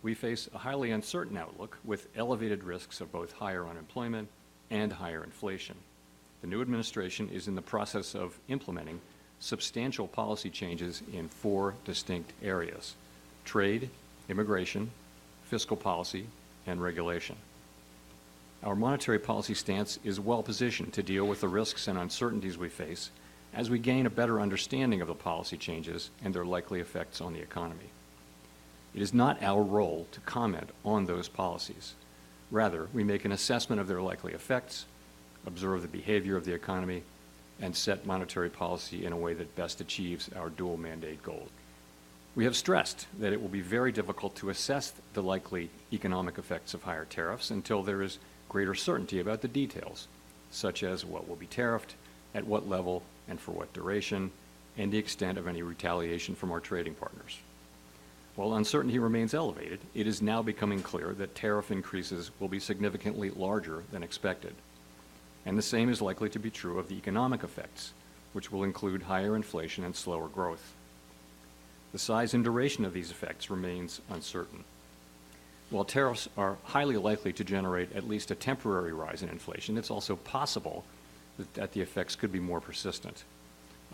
we face a highly uncertain outlook with elevated risks of both higher unemployment and higher inflation. The new administration is in the process of implementing substantial policy changes in 4 distinct areas: trade, immigration, fiscal policy, and regulation. Our monetary policy stance is well positioned to deal with the risks and uncertainties we face as we gain a better understanding of the policy changes and their likely effects on the economy. It is not our role to comment on those policies. Rather, we make an assessment of their likely effects, observe the behavior of the economy, and set monetary policy in a way that best achieves our dual mandate goals. We have stressed that it will be very difficult to assess the likely economic effects of higher tariffs until there is greater certainty about the details, such as what will be tariffed, at what level, and for what duration, and the extent of any retaliation from our trading partners. While uncertainty remains elevated, it is now becoming clear that tariff increases will be significantly larger than expected. And the same is likely to be true of the economic effects, which will include higher inflation and slower growth. The size and duration of these effects remains uncertain. While tariffs are highly likely to generate at least a temporary rise in inflation, it's also possible that the effects could be more persistent.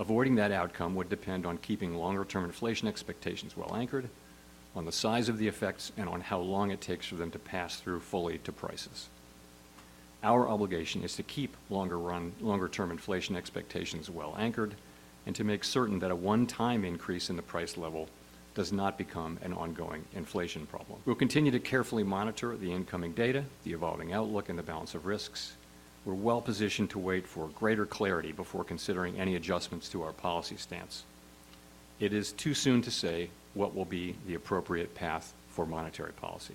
Avoiding that outcome would depend on keeping longer-term inflation expectations well anchored, on the size of the effects, and on how long it takes for them to pass through fully to prices. Our obligation is to keep longer-term inflation expectations well anchored and to make certain that a one-time increase in the price level does not become an ongoing inflation problem. We'll continue to carefully monitor the incoming data, the evolving outlook, and the balance of risks. We're well positioned to wait for greater clarity before considering any adjustments to our policy stance. It is too soon to say what will be the appropriate path for monetary policy.